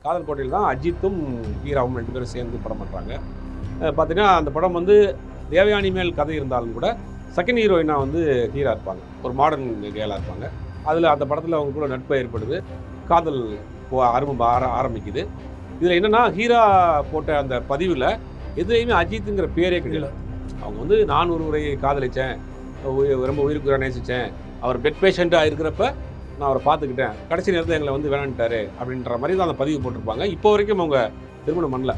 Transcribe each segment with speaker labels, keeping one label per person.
Speaker 1: காதல் கோட்டையில் தான் அஜித்தும் ஹீராவும் 2 பேரும் சேர்ந்து படம் பண்ணுறாங்க. பார்த்தீங்கன்னா அந்த படம் வந்து தேவயானி மேல் கதை இருந்தாலும் கூட செகண்ட் ஹீரோயினாக வந்து ஹீரா இருப்பாங்க. ஒரு மாடர்ன் கேர்ளாக இருப்பாங்க. அதில் அந்த படத்தில் அவங்க கூட நட்பு ஏற்படுது. காதல் ஆரம்பிக்குது. இதில் என்னென்னா ஹீரா போட்ட அந்த பதிவில் எதுலேயுமே அஜித்துங்கிற பேரே கிடையாது. அவங்க வந்து நான் ஒருவரை காதலித்தேன், ரொம்ப உயிருக்கு நேசித்தேன், அவர் பெட் பேஷண்ட்டாக இருக்கிறப்ப நான் அவரை பார்த்துக்கிட்டேன், கடைசி நேரத்தில் எங்களை வந்து வேணான்ட்டாரு அப்படின்ற மாதிரி தான் அந்த பதிவு போட்டிருப்பாங்க. இப்போ வரைக்கும் அவங்க திருமணம் பண்ணல.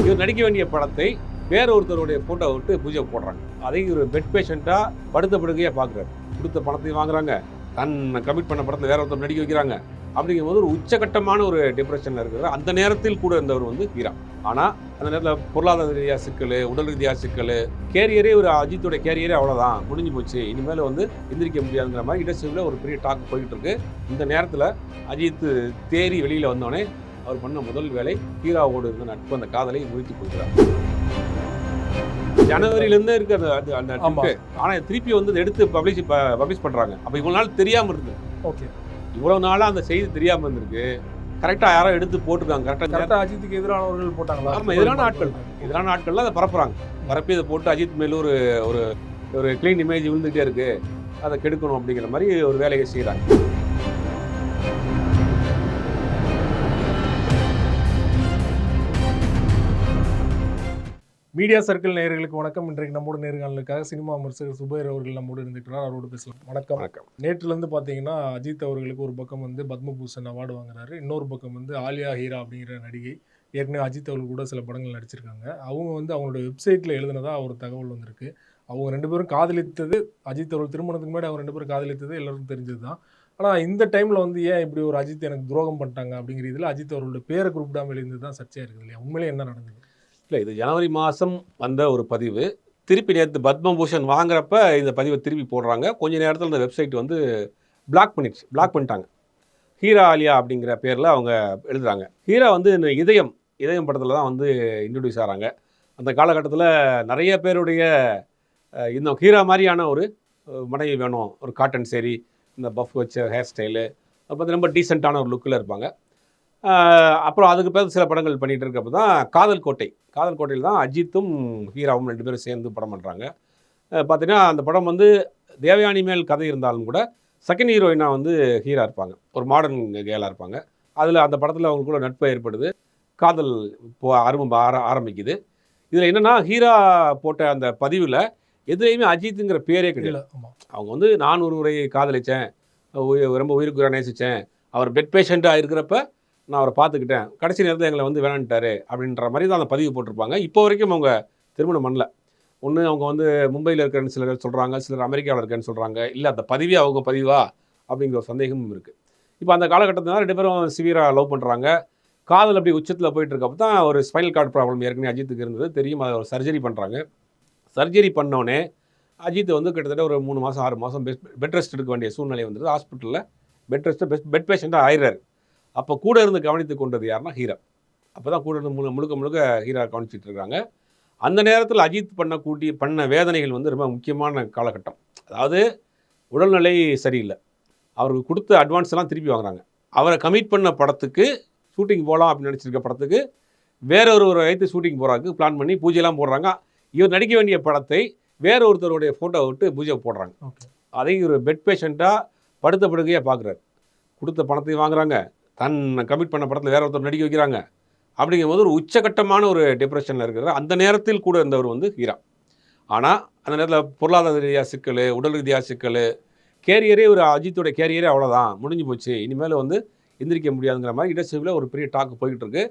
Speaker 1: இவர் நடிக்க வேண்டிய படத்தை வேற ஒருத்தருடைய ஃபோட்டோ விட்டு பூஜை போடுறாங்க. அதை ஒரு பெட் பேஷண்ட்டாக படுத்த படுக்கையாக பார்க்குறாரு. கொடுத்த பணத்தையும் வாங்குறாங்க, தன் கமிட் பண்ண படத்தில் வேற ஒருத்தர் நடிக்க வைக்கிறாங்க. அப்படிங்கும்போது ஒரு உச்சகட்டமான ஒரு டிப்ரெஷனில் இருக்கிற அந்த நேரத்தில் கூட இருந்தவர் வந்து ஹீரா. ஆனால் அந்த நேரத்தில் பொருளாதார ரீதியாக சிக்கல், உடல் ரீதியாக சிக்கல், கேரியரே ஒரு அஜித்தோட கேரியரே அவ்வளோதான், முடிஞ்சு போச்சு, இனிமேல் வந்து எந்திரிக்க முடியாதுங்கிற மாதிரி இண்டஸ்ட்ரியில் ஒரு பெரிய டாக் போய்கிட்டு இருக்கு. இந்த நேரத்தில் அஜித் தேறி வெளியில் வந்தோடனே அவர் பண்ண முதல் வேலை ஹீராவோடு இருந்த நட்பு, அந்த காதலை முறித்துக் கொள்கிறார். ஜனவரியிலேருந்து இருக்கு அந்த அந்த ட்ரிப்பு. ஆனால் திருப்பி வந்து எடுத்து பப்ளிஷ் பண்ணுறாங்க. அப்போ இவ்வளோ நாள் தெரியாமல் இருந்தது.
Speaker 2: ஓகே,
Speaker 1: இவ்வளோ நாளாக அந்த செய்தி தெரியாமல் இருந்திருக்கு. கரெக்டாக யாரோ எடுத்து போட்டுருக்காங்க.
Speaker 2: கரெக்டாக அஜித்துக்கு எதிரானவர்கள் போட்டாங்களா?
Speaker 1: ஆமாம், எதிரான ஆட்கள் அதை பரப்புறாங்க. பரப்பி இதை போட்டு அஜித் மேலே ஒரு ஒரு க்ளீன் இமேஜ் விழுந்துகிட்டே இருக்கு, அதை கெடுக்கணும் அப்படிங்கிற மாதிரி ஒரு வேலையை செய்கிறாங்க.
Speaker 2: மீடியா சர்க்கிள் நேயர்களுக்கு வணக்கம். இன்றைக்கு நம்மோட நேர்காணலுக்காக சினிமா விமர்சகர் சுபைர் அவர்கள் நம்மோடு இருந்துக்கிறார். அவரோடு பேசலாம். வணக்கம். நேற்றுலேருந்து பார்த்தீங்கன்னா அஜித் அவர்களுக்கு ஒரு பக்கம் வந்து பத்மபூஷன் அவார்டு வாங்குறாரு, இன்னொரு பக்கம் வந்து ஆலியா ஹீரா அப்படிங்கிற நடிகை ஏற்கனவே அஜித் அவர்கள் கூட சில படங்கள் நடிச்சிருக்காங்க. அவங்க வந்து அவங்களோட வெப்சைட்டில் எழுதுனதா ஒரு தகவல் வந்திருக்கு. அவங்க 2 பேரும் காதலித்தது, அஜித் அவர்கள் திருமணத்துக்கு முன்னாடி அவங்க 2 பேரும் காதலித்தது எல்லாருக்கும் தெரிஞ்சது தான். ஆனால் இந்த டைமில் வந்து ஏன் இப்படி ஒரு அஜித் எனக்கு துரோகம் பண்ணிட்டாங்க அப்படிங்கிற இதில் அஜித் அவர்களோட பேரை குறிப்பிடாமல் எழுந்து தான் சர்ச்சையாக இருக்குது இல்லையா? உண்மையிலே என்ன நடந்தது?
Speaker 1: இல்லை, இது ஜனவரி மாதம் வந்த ஒரு பதிவு. திருப்பி நேற்று பத்மபூஷன் வாங்குறப்ப இந்த பதிவை திருப்பி போடுறாங்க. கொஞ்ச நேரத்தில் இந்த வெப்சைட் வந்து பிளாக் பண்ணிட்டாங்க. ஹீரா ஆலியா அப்படிங்கிற பேரில் அவங்க எழுதுகிறாங்க. ஹீரா வந்து இந்த இதயம் படத்தில் தான் வந்து இன்ட்ரடியூஸ் ஆகிறாங்க. அந்த காலகட்டத்தில் நிறைய பேருடைய இந்த ஹீரா மாதிரியான ஒரு மனைவி வேணும், ஒரு காட்டன் சேரி, இந்த பஃப் வச்ச ஹேர் ஸ்டைலு, அப்போ வந்து ரொம்ப டீசெண்டான ஒரு லுக்கில் இருப்பாங்க. அப்புறம் அதுக்கு பேர் சில படங்கள் பண்ணிகிட்டு இருக்கப்போ தான் காதல் கோட்டையில் தான் அஜித்தும் ஹீராவும் 2 பேரும் சேர்ந்து படம் பண்ணுறாங்க. பார்த்தீங்கன்னா அந்த படம் வந்து தேவயானி மேல் கதை இருந்தாலும் கூட செகண்ட் ஹீரோயினாக வந்து ஹீரா இருப்பாங்க. ஒரு மாடர்ன் கேர்ளாக இருப்பாங்க. அதில் அந்த படத்தில் அவங்க கூட நட்பு ஏற்படுது. காதல் ஆரம்பிக்குது. இதில் என்னென்னா ஹீரா போட்ட அந்த பதிவில் எதுலேயுமே அஜித்துங்கிற பேரே கிடையாது. அவங்க வந்து நான் ஒருவரை காதலித்தேன், ரொம்ப உயிருக்கு நேசித்தேன், அவர் பெட் பேஷண்ட்டாக இருக்கிறப்ப நான் அவரை பார்த்துக்கிட்டேன், கடைசி நேரத்தில் எங்களை வந்து வேணான்ட்டாரு அப்படின்ற மாதிரி தான் அந்த பதிவு போட்டிருப்பாங்க. இப்போ வரைக்கும் அவங்க திருமணம் பண்ணல. ஒன்று அவங்க வந்து மும்பையில் இருக்கிறன்னு சிலர் சொல்கிறாங்க, சிலர் அமெரிக்காவில் இருக்கேன்னு சொல்கிறாங்க. இல்லை, அந்த பதிவே அவங்க பதிவா அப்படிங்கிற ஒரு சந்தேகமும் இருக்குது. இப்போ அந்த காலகட்டத்தில் 2 பேரும் சிவியராக லவ் பண்ணுறாங்க. காதல் அப்படி உச்சத்தில் போயிட்டு இருக்கப்போ தான் ஒரு ஸ்பைனல் கார்டு ப்ராப்ளம் ஏற்கனவே அஜித்துக்கு இருந்தது தெரியும். அதை ஒரு சர்ஜரி பண்ணுறாங்க. சர்ஜரி பண்ணோடனே அஜித் வந்து கிட்டத்தட்ட ஒரு 3 மாதம் 6 மாதம் பெட் ரெஸ்ட் எடுக்க வேண்டிய சூழ்நிலை வந்தது. ஹாஸ்பிட்டலில் பெட் பேஷண்ட்டாக ஆயிடுறாரு. அப்போ கூட இருந்து கவனித்து கொண்டது யாருன்னா ஹீரா. அப்போ தான் கூட இருந்து முழுக்க ஹீரா கவனிச்சிட்டு இருக்காங்க. அந்த நேரத்தில் அஜித் பண்ண வேதனைகள் வந்து ரொம்ப முக்கியமான காலகட்டம். அதாவது உடல்நிலை சரியில்லை, அவருக்கு கொடுத்த அட்வான்ஸ் எல்லாம் திருப்பி வாங்குறாங்க. அவரை கமிட் பண்ண படத்துக்கு ஷூட்டிங் போகலாம் அப்படின்னு நினச்சிருக்க படத்துக்கு வேற ஒரு வைத்து ஷூட்டிங் போகிறாருக்கு பிளான் பண்ணி பூஜையெல்லாம் போடுறாங்க. இவர் நடிக்க வேண்டிய படத்தை வேற ஒருத்தருடைய ஃபோட்டோ விட்டு பூஜை போடுறாங்க. அதை ஒரு பெட் பேஷண்ட்டாக படுத்த படுக்கையாக பார்க்குறாரு. கொடுத்த பணத்தையும் வாங்குறாங்க, தன் கமிட் பண்ண படத்தில் வேற ஒருத்தர் நடிக்க வைக்கிறாங்க. அப்படிங்கும்போது ஒரு உச்சகட்டமான ஒரு டிப்ரெஷனில் இருக்கிற அந்த நேரத்தில் கூட இருந்தவர் வந்து ஹீரா. ஆனால் அந்த நேரத்தில் பொருளாதார ரீதியாக சிக்கல், உடல் ரீதியாக சிக்கல், கேரியரே ஒரு அஜித்தோட கேரியரே அவ்வளோதான், முடிஞ்சு போச்சு, இனிமேல் வந்து எந்திரிக்க முடியாதுங்கிற மாதிரி இண்டஸ்ட்ரியில் ஒரு பெரிய டாக் போய்கிட்டு இருக்கு.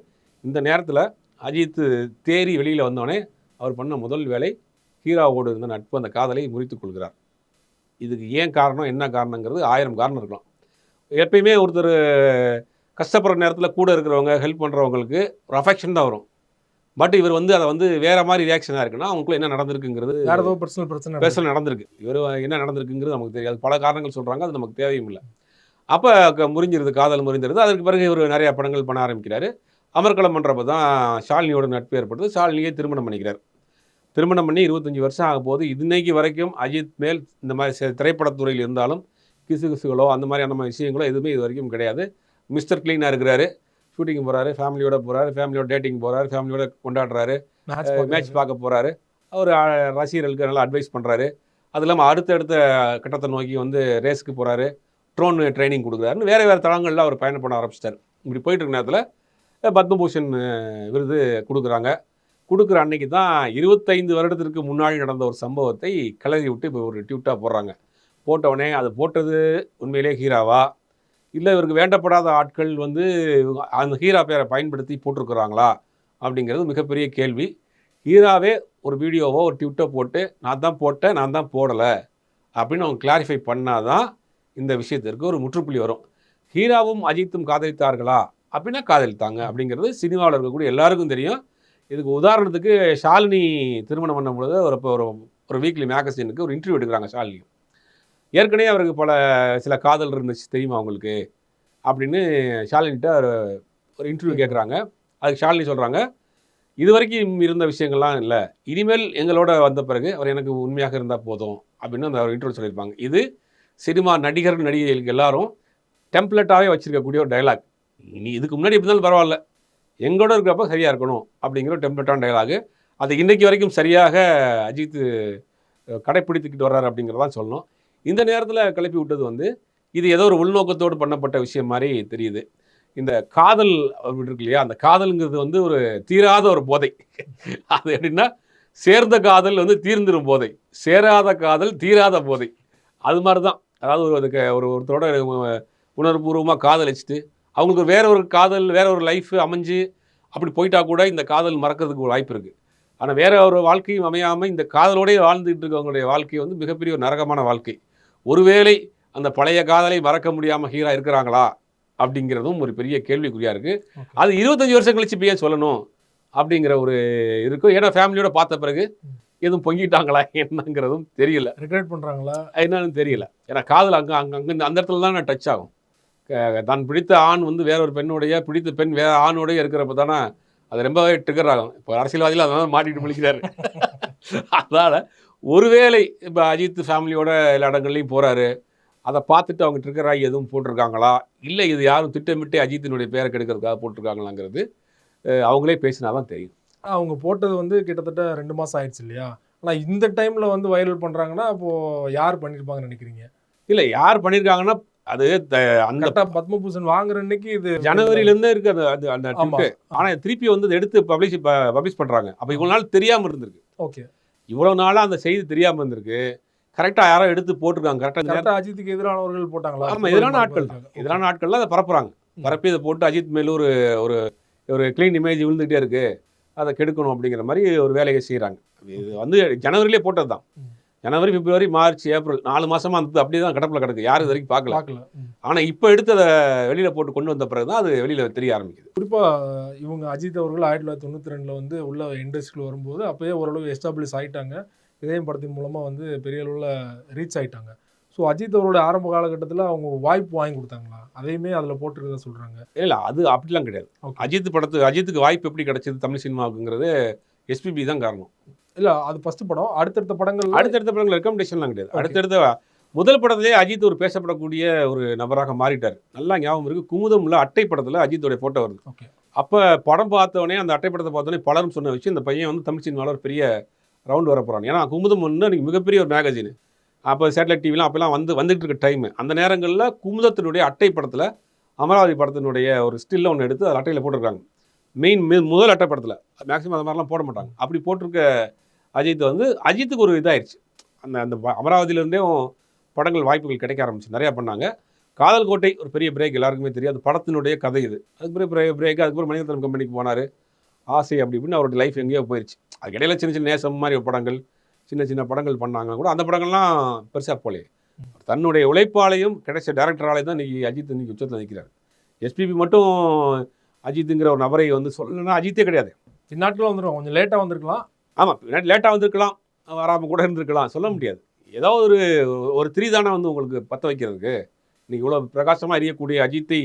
Speaker 1: இந்த நேரத்தில் அஜித் தேறி வெளியில் வந்தோடனே அவர் பண்ண முதல் வேலை ஹீராவோடு இருந்த நட்பு, அந்த காதலை முறித்துக் கொள்கிறார். இதுக்கு ஏன் காரணம், என்ன காரணங்கிறது 1000 காரணம் இருக்கலாம். எப்பயுமே ஒருத்தர் கஷ்டப்படுற நேரத்தில் கூட இருக்கிறவங்க ஹெல்ப் பண்ணுறவங்களுக்கு ஒரு அஃபெக்ஷன் தான் வரும். பட் இவர் வந்து அதை வந்து வேறு மாதிரி ரியாக்ஷனாக இருக்குன்னா அவங்களுக்குள்ள என்ன நடந்திருக்குங்கிறது,
Speaker 2: வேறு ஏதோ பிரச்சனை
Speaker 1: நடந்திருக்கு. இவர் என்ன நடந்திருக்குங்கிறது நமக்கு தெரியாது. பல காரணங்கள் சொல்கிறாங்க, அது நமக்கு தேவையும் இல்லை. அப்போ முறிஞ்சிருது, காதல் முறிஞ்சிருது. அதற்கு பிறகு இவர் நிறையா படங்கள் பண்ண ஆரம்பிக்கிறார். அமர்கலம் பண்ணுறப்ப தான் ஷாலினியோட நட்பு ஏற்படுது. ஷாலினியை திருமணம் பண்ணிக்கிறார். திருமணம் பண்ணி 25 வருஷம் ஆக போது இன்னைக்கு வரைக்கும் அஜித் மேல் இந்த மாதிரி திரைப்படத்துறையில் இருந்தாலும் கிசுகிசுகளோ அந்த மாதிரியான விஷயங்களோ எதுவுமே இது வரைக்கும் கிடையாது. மிஸ்டர் க்ளீனாக இருக்கிறாரு, ஷூட்டிங் போகிறாரு, ஃபேமிலியோட டேட்டிங் போகிறாரு, ஃபேமிலியோட கொண்டாடுறாரு, மேட்ச் பார்க்க போகிறாரு, அவர் ரசிகர்களுக்கு நல்லா அட்வைஸ் பண்ணுறாரு. அது இல்லாமல் அடுத்தடுத்த கட்டத்தை நோக்கி வந்து ரேஸுக்கு போகிறாரு, ட்ரோன் ட்ரைனிங் கொடுக்குறாருன்னு வேறு தளங்களில் அவர் பயணம் பண்ண ஆரம்பிச்சிட்டார். இப்படி போயிட்டு இருக்க நேரத்தில் பத்மபூஷன் விருது கொடுக்குற அன்னைக்கு தான் 25 வருடத்திற்கு முன்னாடி நடந்த ஒரு சம்பவத்தை கிளறி விட்டு இப்போ ஒரு ட்வீட்டாக போடுறாங்க. போட்டவுடனே அது போட்டது உண்மையிலே ஹீராவா, இல்லை இவருக்கு வேண்டப்படாத ஆட்கள் வந்து அந்த ஹீரா பேரை பயன்படுத்தி போட்டிருக்கிறாங்களா அப்படிங்கிறது மிகப்பெரிய கேள்வி. ஹீராவே ஒரு வீடியோவோ ஒரு ட்விட்டோ போட்டு நான் தான் போட்டேன், நான் தான் போடலை அப்படின்னு அவங்க கிளாரிஃபை பண்ணாதான் இந்த விஷயத்திற்கு ஒரு முற்றுப்புள்ளி வரும். ஹீராவும் அஜித்தும் காதலித்தார்களா அப்படின்னா காதலித்தாங்க அப்படிங்கிறது சினிமாவில் இருக்கக்கூடிய எல்லாருக்கும் தெரியும். இதுக்கு உதாரணத்துக்கு ஷாலினி திருமணம் பண்ணும் பொழுது ஒரு வீக்லி மேகசினுக்கு ஒரு இன்டர்வியூ எடுக்கிறாங்க. ஷாலினி ஏற்கனவே அவருக்கு சில காதல் இருந்துச்சு தெரியுமா அவங்களுக்கு அப்படின்னு ஷாலினிட்ட ஒரு இன்டர்வியூ கேட்குறாங்க. அதுக்கு ஷாலினி சொல்கிறாங்க, இது வரைக்கும் இருந்த விஷயங்கள்லாம் இல்லை, இனிமேல் எங்களோட வந்த பிறகு அவர் எனக்கு உண்மையாக இருந்தால் போதும் அப்படின்னு அந்த இன்டர்வியூ சொல்லியிருப்பாங்க. இது சினிமா நடிகைகளுக்கு எல்லாரும் டெம்ப்ளேட்டாகவே வச்சுருக்கக்கூடிய ஒரு டைலாக். இனி இதுக்கு முன்னாடி எப்படி இருந்தாலும் பரவாயில்ல, எங்களோட இருக்கிறப்ப சரியாக இருக்கணும் அப்படிங்கிற டெம்ப்ளேட்டான டைலாகு. அது இன்றைக்கு வரைக்கும் சரியாக அஜித் கடைப்பிடித்துக்கிட்டு வர்றாரு அப்படிங்கிறதான் சொல்லணும். இந்த நேரத்தில் கிளப்பி விட்டது வந்து இது ஏதோ ஒரு உள்நோக்கத்தோடு பண்ணப்பட்ட விஷயம் மாதிரி தெரியுது. இந்த காதல் அப்படி இருக்கு இல்லையா, அந்த காதலுங்கிறது வந்து ஒரு தீராத ஒரு போதை. அது எப்படின்னா சேர்ந்த காதல் வந்து தீர்ந்துடும் போதை, சேராத காதல் தீராத போதை. அது மாதிரி தான். அதாவது ஒருத்தரோட உணர்வுபூர்வமாக காதலிச்சுட்டு அவங்களுக்கு வேற ஒரு காதல் வேற ஒரு லைஃப் அமைஞ்சு அப்படி போயிட்டா கூட இந்த காதல் மறக்கிறதுக்கு ஒரு வாய்ப்பு இருக்குது. ஆனால் வேற ஒரு வாழ்க்கையும் அமையாமல் இந்த காதலோடய வாழ்ந்துகிட்டு இருக்கவங்களுடைய வாழ்க்கை வந்து மிகப்பெரிய ஒரு நரகமான வாழ்க்கை. ஒருவேளை அந்த பழைய காதலை மறக்க முடியாமல் ஹீரா இருக்கிறாங்களா அப்படிங்கிறதும் ஒரு பெரிய கேள்விக்குறியாக இருக்குது. அது 25 வருஷம் கழிச்சு இப்போ ஏன் சொல்லணும் அப்படிங்கிற ஒரு இருக்கும். ஏன்னா ஃபேமிலியோட பார்த்த பிறகு எதுவும் பொங்கிட்டாங்களா என்னங்கிறதும் தெரியல,
Speaker 2: ரிக்ரெட் பண்ணுறாங்களா
Speaker 1: என்னன்னு தெரியல. ஏன்னா காதல் அங்கே அந்த இடத்துல தான் நான் டச் ஆகும். தான் பிடித்த ஆண் வந்து வேற ஒரு பெண்ணுடைய, பிடித்த பெண் வேற ஆணோடைய இருக்கிறப்ப தானே அது ரொம்பவே ட்ரிகர் ஆகும். இப்போ அரசியல்வாதிகள் அதனால மாட்டிட்டு முழிக்கிறாரு. அதனால் ஒருவேளை இப்போ அஜித் ஃபேமிலியோட எல்லா இடங்கள்லையும் போகிறாரு, அதை பார்த்துட்டு அவங்க ட்ரிகர் ஆகி எதுவும் போட்டிருக்காங்களா, இல்லை இது யாரும் திட்டமிட்டு அஜித்தினுடைய பேரை கெடுக்கிறதுக்காக போட்டிருக்காங்களாங்கிறது அவங்களே பேசினா தான் தெரியும்.
Speaker 2: அவங்க போட்டது வந்து கிட்டத்தட்ட 2 மாதம் ஆயிடுச்சு இல்லையா? ஆனால் இந்த டைமில் வந்து வைரல் பண்ணுறாங்கன்னா அப்போது யார் பண்ணியிருப்பாங்கன்னு நினைக்கிறீங்க?
Speaker 1: இல்லை யார் பண்ணியிருக்காங்கன்னா அது அந்த
Speaker 2: பத்மபூஷன் வாங்குற அன்னைக்கு இது
Speaker 1: ஜனவரியிலேருந்தே இருக்குது அது அந்த ட்விட்டு. ஆனால் திருப்பி வந்து எடுத்து பப்ளிஷ் பண்ணுறாங்க. அப்போ இவ்வளோ நாள் தெரியாமல் இருந்திருக்கு.
Speaker 2: ஓகே,
Speaker 1: இவ்வளோ நாளாக அந்த செய்தி தெரியாமல் இருந்திருக்கு. கரெக்டாக யாரோ எடுத்து போட்டிருக்காங்க.
Speaker 2: கரெக்டாக அஜித்துக்கு எதிரானவர்கள் போட்டாங்களா?
Speaker 1: ஆமாம், எதிரான ஆட்கள்லாம் அதை பரப்புகிறாங்க. பரப்பி அதை போட்டு அஜித் மேலே ஒரு க்ளீன் இமேஜ் விழுந்துகிட்டே இருக்குது, அதை கெடுக்கணும் அப்படிங்கிற மாதிரி ஒரு வேலையை செய்கிறாங்க. இது வந்து ஜனவரியிலே போட்டது தான். ஜனவரி, பிப்ரவரி, மார்ச், ஏப்ரல் 4 மாதமாக அந்த அப்படியே தான் கடப்பில் கிடக்கு, யாரும் இது வரைக்கும் பார்க்கல. ஆனால் இப்போ எடுத்து அதை வெளியில் போட்டு கொண்டு வந்த பிறகு தான் அது வெளியில் தெரிய ஆரம்பிக்குது.
Speaker 2: குறிப்பாக இவங்க அஜித் அவர்கள் 1992 வந்து உள்ள இண்டஸ்ட்ரியில் வரும்போது அப்போயே ஓரளவு எஸ்டாப்ளிஷ் ஆகிட்டாங்க. இதயம் படத்தின் மூலமாக வந்து பெரிய அளவில் ரீச் ஆகிட்டாங்க. ஸோ அஜித் அவரோட ஆரம்ப காலகட்டத்தில் அவங்க வாய்ப்பு வாங்கி கொடுத்தாங்களா? அதையுமே அதில் போட்டுருக்கதா சொல்கிறாங்க.
Speaker 1: இல்லை, அது அப்படிலாம் கிடையாது. அஜித்துக்கு வாய்ப்பு எப்படி கிடைச்சது தமிழ் சினிமாவுக்குங்கிறது எஸ்பிபி தான் காரணம்.
Speaker 2: இல்லை, அது ஃபஸ்ட்டு படம். அடுத்தடுத்த படங்கள்
Speaker 1: ரெக்கமெண்டேஷன்லாம் கிடையாது. அடுத்தடுத்த முதல் படத்திலே அஜித் ஒரு பேசப்படக்கூடிய ஒரு நபராக மாறிட்டார். நல்லா ஞாபகம் இருக்குது, குமுதம் உள்ள அட்டை படத்தில் அஜித்தோடைய ஃபோட்டோ வருது.
Speaker 2: ஓகே, அப்போ
Speaker 1: படம் பார்த்தோடனே அந்த அட்டை படத்தை பார்த்தோன்னே பலரும் சொன்ன விஷயம், இந்த பையன் வந்து தமிழ் சினிமாவில் ஒரு பெரிய ரவுண்ட் வர போகிறான். ஏன்னா குமுதம் வந்து அன்றைக்கி மிகப்பெரிய ஒரு மேகசின். அப்போ சேட்டலைட் டிவிலாம் அப்போல்லாம் வந்துட்டு இருக்க டைமு. அந்த நேரங்களில் குமுதத்தினுடைய அட்டை படத்தில் அமராவதி படத்தினுடைய ஒரு ஸ்டில்ல ஒன்று எடுத்து அது அட்டையில் போட்டிருக்காங்க. முதல் அட்டை படத்தில் மேக்ஸிமம் அது மாதிரிலாம் போட மாட்டாங்க. அப்படி போட்டிருக்க அஜித்துக்கு ஒரு இதாகிடுச்சு. அந்த அமராவதியிலேருந்தே படங்கள் வாய்ப்புகள் கிடைக்க ஆரம்பிச்சு, நிறையா பண்ணாங்க. காதல் கோட்டை ஒரு பெரிய பிரேக், எல்லாருக்குமே தெரியாது. படத்தினுடைய கதை இது. அதுக்கு பிரேக். அதுக்கப்புறம் மணிரத்னம் கம்பெனிக்கு போனார். ஆசை அப்படி இப்படின்னு அவரோட லைஃப் எங்கேயோ போயிடுச்சு. அதுக்கு இடையில சின்ன சின்ன நேசம் மாதிரி படங்கள், சின்ன படங்கள் பண்ணாங்க கூட. அந்த படங்கள்லாம் பெருசாக போலே. தன்னுடைய உழைப்பாலையும் கிடைச்ச டேரக்டராலையும் தான் இன்றைக்கி அஜித் இன்றைக்கி உச்சத்தில் நிற்கிறார். எஸ்பிபி மட்டும் அஜித்துங்கிற ஒரு நபரை வந்து சொல்லணும்னா அஜித்தே கிடையாது.
Speaker 2: இந்நாட்டில் வந்துடும், கொஞ்சம் லேட்டாக வந்திருக்கலாம்.
Speaker 1: ஆமாம், லேட்டாக வந்திருக்கலாம், வராமல் கூட இருந்திருக்கலாம், சொல்ல முடியாது. ஏதாவது ஒரு திரிதானே வந்து உங்களுக்கு பற்ற வைக்கிறதுக்கு. இன்றைக்கி இவ்வளோ பிரகாசமாக எரியக்கூடிய அஜித்தை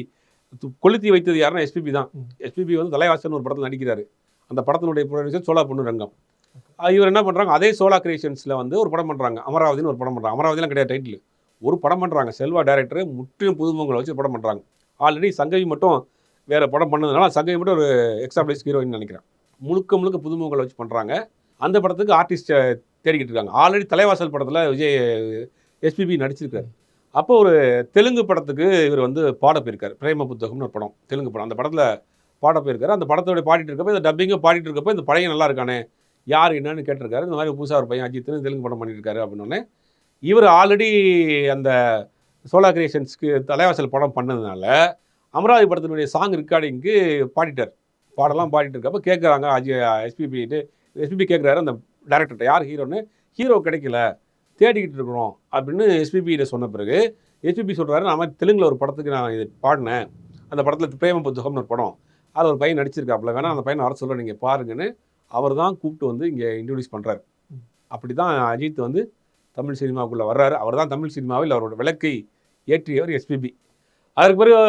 Speaker 1: கொளுத்தி வைத்தது யாருன்னா எஸ்பிபி தான். எஸ்பிபி வந்து தலைவாசன் ஒரு படத்தில் நடிக்கிறாரு. அந்த படத்தினுடைய ப்ரொடியூசர் சோலா பொண்ணு ரங்கம். இவர் என்ன பண்ணுறாங்க, அதே சோலா கிரியேஷன்ஸில் வந்து ஒரு படம் பண்ணுறாங்க, அமராவதினு ஒரு படம் பண்ணுறாங்க. அமராவதிலாம் கிடையாது டைட்டில், ஒரு படம் பண்ணுறாங்க. செல்வா டைரக்டர் முற்றிலும் புதுமுகங்களை வச்சு படம் பண்ணுறாங்க. ஆல்ரெடி சங்கவி மட்டும் வேறு படம் பண்ணதுனால சங்கவி மட்டும் ஒரு எக்ஸாம்பிளைஸ் ஹீரோயின் நினைக்கிறேன். முழுக்க முழுக்க புதுமுகங்களை வச்சு பண்ணுறாங்க. அந்த படத்துக்கு ஆர்டிஸ்ட்டை தேடிக்கிட்டு இருக்காங்க. ஆல்ரெடி தலைவாசல் படத்தில் விஜய் எஸ்பிபி நடிச்சிருக்காரு. அப்போ ஒரு தெலுங்கு படத்துக்கு இவர் வந்து பாட போயிருக்காரு. பிரேம புத்தகம்னு ஒரு படம், தெலுங்கு படம். அந்த படத்தில் பாட போயிருக்காரு. அந்த படத்தோட பாடிட்டு இருக்கப்போ இந்த டப்பிங்கும் பாடிட்டு இருக்கப்போ இந்த பழைய நல்லா இருக்கானே யார் என்னன்னு கேட்டிருக்காரு. இந்த மாதிரி புதுசாக ஒரு பையன் அஜித்னு தெலுங்கு படம் பண்ணியிருக்காரு அப்படின்னோடனே இவர் ஆல்ரெடி அந்த சோலா கிரியேஷன்ஸ்க்கு தலைவாசல் படம் பண்ணதுனால அமராவதி படத்தினுடைய சாங் ரெக்கார்டிங்க்கு பாடிட்டார். பாடலாம் பாடிட்டு இருக்கப்போ கேட்குறாங்க எஸ்பிபி கேட்குறாரு அந்த டேரக்டர்கிட்ட, யார் ஹீரோன்னு. ஹீரோ கிடைக்கல, தேடிக்கிட்டு இருக்கிறோம் அப்படின்னு எஸ்பிபியிட்ட சொன்ன பிறகு எஸ்பிபி சொல்கிறாரு, நான் மாதிரி தெலுங்கில் ஒரு படத்துக்கு நான் இது பாடினேன். அந்த படத்தில் பிரேம புத்தகம்னு ஒரு படம், அதில் ஒரு பையன் நடிச்சிருக்காப்புல, வேணா அந்த பையனை வர சொல்ல நீங்கள் பாருங்கன்னு அவர் தான் கூப்பிட்டு வந்து இங்கே இன்ட்ரடியூஸ் பண்ணுறாரு. அப்படி தான் அஜித் வந்து தமிழ் சினிமாவுக்குள்ளே வர்றாரு. அவர் தான் தமிழ் சினிமாவில் அவரோட விளக்கை ஏற்றியவர் எஸ்பிபி. அதற்கு பிறகு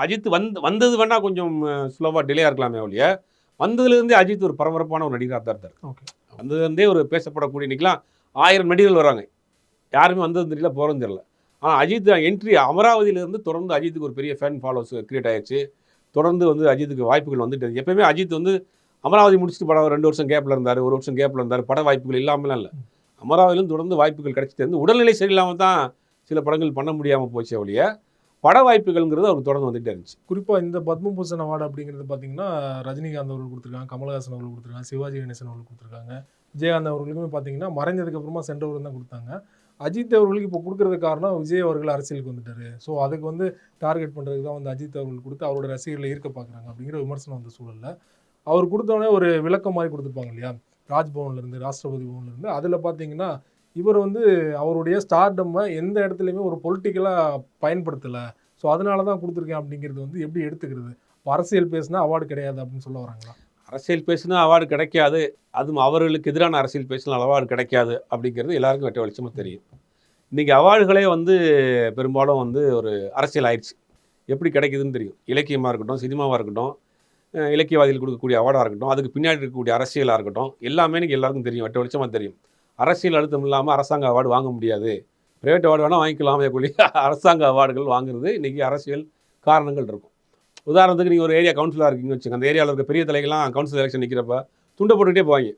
Speaker 1: அஜித் வந்தது வேணால் கொஞ்சம் ஸ்லோவாக டிலேயாக இருக்கலாமே ஒழிய, வந்ததுலேருந்தே அஜித் ஒரு பரபரப்பான ஒரு நடிகராக தான் இருந்தார்.
Speaker 2: ஓகே,
Speaker 1: வந்ததுலேருந்தே ஒரு பேசப்படக்கூடிய இன்றைக்கெலாம் 1000 நடிகர்கள் வராங்க, யாருமே வந்தது தெரியல போகிறதும் தெரியல. ஆனால் அஜித் என்ட்ரி அமராவதியிலேருந்து தொடர்ந்து அஜித்துக்கு ஒரு பெரிய ஃபேன் ஃபாலோவர்ஸ் கிரியேட் ஆகிடுச்சு. தொடர்ந்து வந்து அஜித்துக்கு வாய்ப்புகள் வந்துட்டு, எப்பயுமே அஜித் வந்து அமராவதி முடிச்சுட்டு படம் 2 வருஷம் கேப்பில் இருந்தார், 1 வருஷம் கேப்பில் இருந்தார். பட வாய்ப்புகள் இல்லாமலாம் இல்லை, அமராவதியிலும் தொடர்ந்து வாய்ப்புகள் கிடைச்சிட்டு இருந்து உடல்நிலை சரியில்லாமல் தான் சில படங்கள் பண்ண முடியாமல் போச்சே ஒழிய பட வாய்ப்புகள்ங்கிறது அவருக்கு தொடர்ந்து வந்துகிட்டே இருந்துச்சு.
Speaker 2: குறிப்பாக இந்த பத்மபூஷன் அவார்டு அப்படிங்கிறது பார்த்தீங்கன்னா ரஜினிகாந்த் அவர்கள் கொடுத்துருக்காங்க, கமலஹாசன் அவர்கள் கொடுத்துருக்காங்க, சிவாஜி கணேசன் அவர்கள் கொடுத்துருக்காங்க, விஜயகாந்த் அவர்களுக்குமே பார்த்தீங்கன்னா மறைஞ்சதுக்கு அப்புறமா சென்றவர் தான் கொடுத்தாங்க. அஜித் அவர்களுக்கு இப்போ கொடுக்கறது காரணம் விஜய் அவர்கள் அரசியலுக்கு வந்துட்டாரு. ஸோ அதுக்கு வந்து டார்கெட் பண்ணுறதுக்கு தான் வந்து அஜித் அவர்கள் கொடுத்து அவரோட ரசிகர்களை ஈர்க்க பார்க்குறாங்க அப்படிங்கிற விமர்சனம் வந்த சூழலில் அவர் கொடுத்தோடனே ஒரு விளக்கம் மாதிரி கொடுத்துருப்பாங்க இல்லையா, ராஜ்பவன்லேருந்து ராஷ்டிரபதி பவன்லேருந்து. அதில் பார்த்தீங்கன்னா இவர் வந்து அவருடைய ஸ்டார்டம்மை எந்த இடத்துலையுமே ஒரு பொலிட்டிக்கலாக பயன்படுத்தலை, ஸோ அதனால தான் கொடுத்துருக்கேன் அப்படிங்கிறது வந்து எப்படி எடுத்துக்கிறது? இப்போ அரசியல் பேசுனா அவார்டு கிடையாது அப்படின்னு சொல்ல வராங்களா?
Speaker 1: அரசியல் பேசுனா அவார்டு கிடைக்காது, அதுவும் அவர்களுக்கு எதிரான அரசியல் பேசினால் அவார்டு கிடைக்காது அப்படிங்கிறது எல்லாருக்கும் வெட்ட வெளிச்சமாக தெரியும். இன்றைக்கி அவார்டுகளே வந்து பெரும்பாலும் வந்து ஒரு அரசியல் ஆயிடுச்சு. எப்படி கிடைக்குதுன்னு தெரியும். இலக்கியமாக இருக்கட்டும், சினிமாவாக இருக்கட்டும், இலக்கியவாதிகள் கொடுக்கக்கூடிய அவார்டாக இருக்கட்டும், அதுக்கு பின்னாடி இருக்கக்கூடிய அரசியலாக இருக்கட்டும், எல்லாமே எனக்கு எல்லாருக்கும் தெரியும், வெட்ட வெளிச்சமாக தெரியும். அரசியல் அழுத்தம் இல்லாமல் அரசாங்க அவார்டு வாங்க முடியாது. ப்ரைவேட் அவார்டு வேணால் வாங்கிக்கலாமே கூடிய அரசாங்க அவார்டுகள் வாங்குறது இன்றைக்கி அரசியல் காரணங்கள் இருக்கும். உதாரணத்துக்கு நீங்கள் ஒரு ஏரியா கவுன்சிலாக இருக்கீங்கன்னு வச்சுங்க, அந்த ஏரியாவில் இருக்க பெரிய தலைகள்லாம் கவுன்சில் எலெக்ஷன் நிற்கிறப்ப துண்டை போட்டுக்கிட்டே போவாங்க.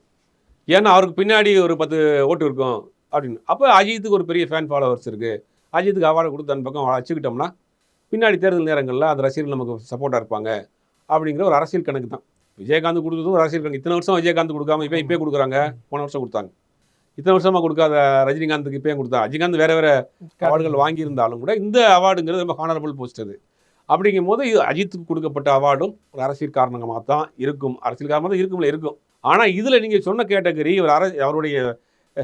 Speaker 1: ஏன்னா அவருக்கு பின்னாடி ஒரு 10 ஓட்டு இருக்கும் அப்படின்னு. அப்போ அஜித்துக்கு ஒரு பெரிய ஃபேன் ஃபாலோவர்ஸ் இருக்குது, அஜித்துக்கு அவார்டு கொடுத்து அந்த பக்கம் வச்சுக்கிட்டோம்னா பின்னாடி தேர்தல் நேரங்களில் அந்த ரசிகர்கள் நமக்கு சப்போர்ட்டாக இருப்பாங்க அப்படிங்கிற ஒரு அரசியல் கணக்கு தான். விஜயகாந்த் கொடுத்ததும் ஒரு அரசியல் கணக்கு. இத்தனை வருஷம் விஜயகாந்த் கொடுக்காம இப்போ கொடுக்குறாங்க, போன வருஷம் கொடுத்தாங்க. இத்தனை வருஷமாக கொடுக்காத ரஜினிகாந்துக்கு இப்போயும் கொடுத்தா. ரஜினிகாந்த் வேறு வேறு அவார்டுகள் வாங்கியிருந்தாலும் கூட இந்த அவார்டுங்கிறது ரொம்ப ஹானரபிள் போஸ்ட் அது. அப்படிங்கும் போது இது அஜித்துக்கு கொடுக்கப்பட்ட அவார்டும் ஒரு அரசியல் காரணமாக தான் இருக்கும், அரசியல் காரணமாக தான் இருக்கும். ஆனால் இதில் நீங்கள் சொன்ன கேட்டகரி ஒரு அவருடைய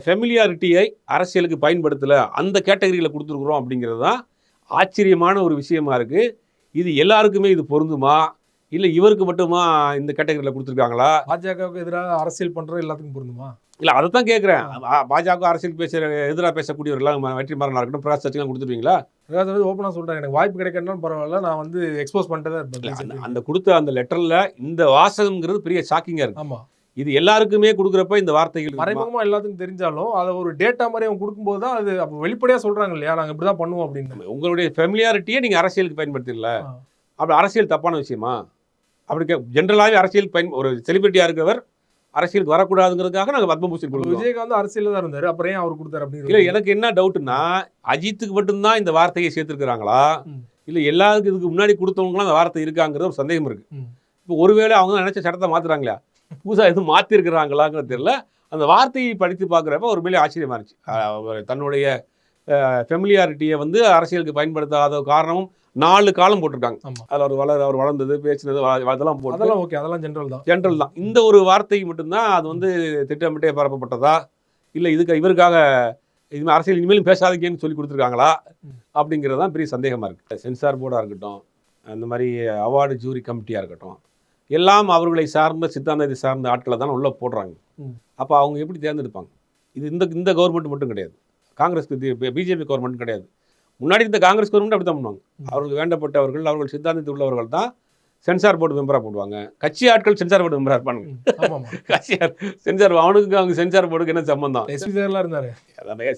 Speaker 1: ஃபெமிலியாரிட்டியை அரசியலுக்கு பயன்படுத்தலை, அந்த கேட்டகரியில் கொடுத்துருக்குறோம் அப்படிங்கிறது தான் ஆச்சரியமான ஒரு விஷயமா இருக்குது. இது எல்லாருக்குமே இது பொருந்துமா, இல்லை இவருக்கு மட்டுமா இந்த கேட்டகரியில் கொடுத்துருக்காங்களா?
Speaker 2: பாஜகவுக்கு எதிராக அரசியல் பண்ணுறது எல்லாத்துக்கும் பொருந்துமா?
Speaker 1: இல்லை, அதை தான் கேட்குறேன். பாஜக அரசியல் எதிராக பேசக்கூடியவர்களாம் வெற்றிமாறனாக இருக்கட்டும், பிரகாஷ் சச்சிலாம் கொடுத்துருவீங்களா?
Speaker 2: பிரகாஷ் வந்து ஓப்பனாக சொல்கிறேன், எனக்கு வாய்ப்பு கிடைக்கணும்னு பரவாயில்ல, நான் வந்து எக்ஸ்போஸ் பண்ணிட்டு தான் இருப்பேன்.
Speaker 1: அந்த கொடுத்த அந்த லெட்டரில் இந்த வாசகம்ங்கிறது பெரிய ஷாக்கிங்காக இருக்குது.
Speaker 2: ஆமாம்,
Speaker 1: இது எல்லாருக்குமே கொடுக்குறப்ப இந்த வார்த்தைகள்
Speaker 2: மறைமுகமாக எல்லாத்துக்கும் தெரிஞ்சாலும் அதை ஒரு டேட்டா மாதிரி அவங்க கொடுக்கும்போது தான் அது அப்போ வெளிப்படையாக சொல்கிறாங்க இல்லையா, நாங்கள் இப்படி தான் பண்ணுவோம் அப்படின்னு.
Speaker 1: உங்களுடைய ஃபெமிலியாரிட்டியை நீங்கள் அரசியலுக்கு பயன்படுத்திடல, அப்படி அரசியல் தப்பான விஷயமா? அப்படி ஜென்ரலாகவே அரசியல் ஒரு செலிபிரிட்டியாக இருக்கிறவர் அரசியலுக்கு வரக்கூடாதுங்கிறதுக்காக நாங்கள் பத்மபூஷன் கொடுக்குறோம்.
Speaker 2: விஜயகாந்த் அரசியல் தான் இருந்தார், அப்புறம் ஏன் அவர் கொடுத்தாரு அப்படின்னு?
Speaker 1: இல்லை, எனக்கு என்ன டவுட்னா அஜித்துக்கு மட்டும்தான் இந்த வார்த்தையை சேர்த்துருக்குறாங்களா, இல்லை எல்லாருக்கும் இதுக்கு முன்னாடி கொடுத்தவங்களாம் அந்த வார்த்தை இருக்காங்கிறது ஒரு சந்தேகம் இருக்குது. இப்போ ஒருவேளை அவங்க நினைச்ச சட்டத்தை மாற்றுறாங்களா, புதுசாக எதுவும் மாற்றிருக்கிறாங்களாங்கிறது தெரியல. அந்த வார்த்தையை படித்து பார்க்குறப்ப ஒரு மேலே ஆச்சரியமாக இருந்துச்சு. தன்னுடைய ஃபெமிலியாரிட்டியை வந்து அரசியலுக்கு பயன்படுத்தாத காரணமும் 4 காலம் போட்டிருக்காங்க. அதில் அவர் வளர்ந்தது, பேசினது, அதெல்லாம் போட்டு
Speaker 2: அதெல்லாம் ஓகே, அதெல்லாம் ஜென்ரல் தான்.
Speaker 1: இந்த ஒரு வார்த்தை மட்டும்தான் அது வந்து திட்டமிட்டே பரப்பப்பட்டதா, இல்லை இவருக்காக இதுமாதிரி அரசியல் இனிமேலும் பேசாதீங்கன்னு சொல்லி கொடுத்துருக்காங்களா அப்படிங்கிறது தான் பெரிய சந்தேகமாக இருக்குது. சென்சார் போர்டாக இருக்கட்டும், அந்த மாதிரி அவார்டு ஜூரி கமிட்டியாக இருக்கட்டும், எல்லாம் அவர்களை சார்ந்த சித்தாந்தத்தை சார்ந்த ஆட்களை தானே உள்ளே போடுறாங்க. அப்போ அவங்க எப்படி தேர்ந்தெடுப்பாங்க? இது இந்த கவர்மெண்ட் மட்டும் கிடையாது, காங்கிரஸ்க்கு பிஜேபி கவர்மெண்ட் கிடையாது, முன்னாடி இந்த காங்கிரஸ் கவர்மெண்ட் அப்படி தான் பண்ணுவாங்க. அவர்களுக்கு வேண்டப்பட்டவர்கள், அவர்கள் சித்தாந்தத்தில் உள்ளவர்கள் தான் சென்சார் போர்டு மெம்பராக போடுவாங்க. கட்சி ஆட்கள் சென்சார் போர்டு மெம்பராக இருப்பாங்க. கட்சியார் சென்சார், அவனுக்கு அவங்க சென்சார் போர்டுக்கு என்ன சம்பந்தம்?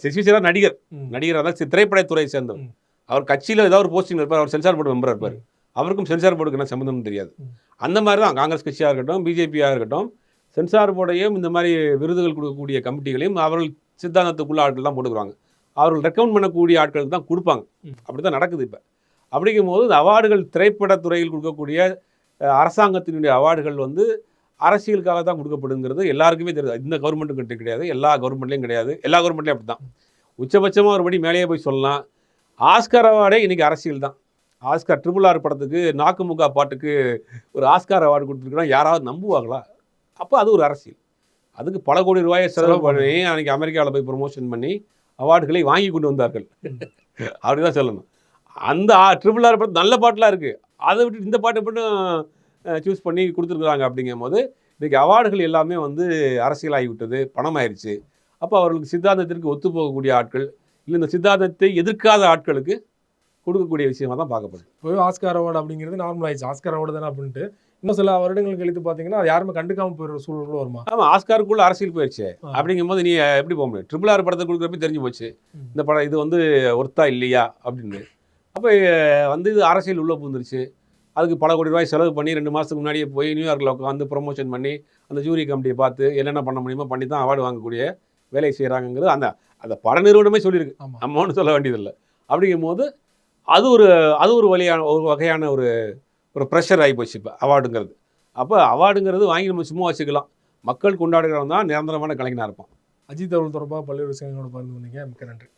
Speaker 1: சசிசார் நடிகராக தான் திரைப்படத்துறையை சேர்ந்தவர். அவர் கட்சியில் ஏதாவது ஒரு போஸ்டிங் இருப்பார், அவர் சென்சார் போர்டு மெம்பராக இருப்பார். அவருக்கும் சென்சார் போர்டுக்கு என்ன சம்மந்தம்னு தெரியாது. அந்த மாதிரி தான் காங்கிரஸ் கட்சியாக இருக்கட்டும், பிஜேபியாக இருக்கட்டும், சென்சார் போர்டையும் இந்த மாதிரி விருதுகள் கொடுக்கக்கூடிய கமிட்டிகளையும் அவர்கள் சித்தாந்தத்துக்குள்ள ஆட்கள் தான் போட்டுக்கிறாங்க. அவர்கள் ரெக்கமெண்ட் பண்ணக்கூடிய ஆட்களுக்கு தான் கொடுப்பாங்க. அப்படி தான் நடக்குது இப்போ. அப்படிங்கும்போது இந்த அவார்டுகள் திரைப்படத்துறையில் கொடுக்கக்கூடிய அரசாங்கத்தினுடைய அவார்டுகள் வந்து அரசியலுக்காக தான் கொடுக்கப்படுங்கிறது எல்லாருக்குமே தெரியுது. இந்த கவர்மெண்ட்டுக்கிட்ட கிடையாது, எல்லா கவர்மெண்ட்லேயும் கிடையாது, எல்லா கவர்மெண்ட்லேயும் அப்படி தான். உச்சபட்சமாக ஒருபடி மேலேயே போய் சொல்லலாம், ஆஸ்கார் அவார்டே இன்றைக்கி அரசியல் தான். ஆஸ்கார் RRR படத்துக்கு நாக்குமுக்கா பாட்டுக்கு ஒரு ஆஸ்கார் அவார்டு கொடுத்துருக்குன்னா யாராவது நம்புவாங்களா? அப்போ அது ஒரு அரசியல். அதுக்கு பல கோடி ரூபாயை செலவு பண்ணி அன்றைக்கி அமெரிக்காவில் போய் ப்ரொமோஷன் பண்ணி அவார்டுகளை வாங்கி கொண்டு வந்தார்கள். அப்படி தான் சொல்லணும். அந்த RRR படம் நல்ல பாட்டெலாம் இருக்குது, அதை விட்டு இந்த பாட்டை மட்டும் சூஸ் பண்ணி கொடுத்துருக்குறாங்க. அப்படிங்கும் போது இன்றைக்கி அவார்டுகள் எல்லாமே வந்து அரசியலாகி விட்டது, பணமாயிருச்சு. அப்போ அவர்களுக்கு சித்தாந்தத்திற்கு ஒத்து போகக்கூடிய ஆட்கள் இல்லை இந்த சித்தாந்தத்தை எதிர்க்காத ஆட்களுக்கு கொடுக்கக்கூடிய விஷயமா தான் பார்க்கப்படுது.
Speaker 2: இப்போ ஆஸ்கார் அவார்டு அப்படிங்கிறது நார்மல் ஆயிடுச்சு, ஆஸ்கார் அவார்டு தானே அப்படின்ட்டு. இன்னும் சில வருடங்கள் கழித்து பார்த்தீங்கன்னா அது யாருமே கண்டுக்காமல் போயிடுற சூழல் வருமா?
Speaker 1: ஆமாம், ஆஸ்காருக்குள்ள அரசியல் போயிடுச்சு. அப்படிங்கும்போது நீ எப்படி போக முடியும்? RRR படத்தை கொடுக்குறப்ப தெரிஞ்சு போச்சு இந்த படம் இது வந்து ஒர்த்தா இல்லையா அப்படின்னு. அப்போ வந்து இது அரசியல் உள்ளே புந்துருச்சு. அதுக்கு பல கோடி ரூபாய் செலவு பண்ணி 2 மாதத்துக்கு முன்னாடியே போய் நியூயார்க்கில் உட்காந்து ப்ரொமோஷன் பண்ணி அந்த ஜூரி கமிட்டியை பார்த்து என்னென்ன பண்ண முடியுமோ பண்ணி தான் அவார்டு வாங்கக்கூடிய வேலை செய்கிறாங்கிறது அந்த பட நிறுவனமே சொல்லியிருக்கு. நம்ம ஒன்றும் சொல்ல வேண்டியதில்லை. அப்படிங்கும்போது அது ஒரு வகையான ஒரு ப்ரெஷர் ஆகி போச்சு இப்போ அவார்டுங்கிறது. அப்போ அவார்டுங்கிறது வாங்கி நம்ம சும்மா வச்சுக்கலாம். மக்கள் கொண்டாடுகிறவன் தான் நிரந்தரமான கலைஞனாக இருப்பான்.
Speaker 2: அஜித் அவர்கள் தொடர்பாக பல்வேறு விஷயங்களோட பகிர்ந்து வந்தீங்க. மிக்க நன்றி.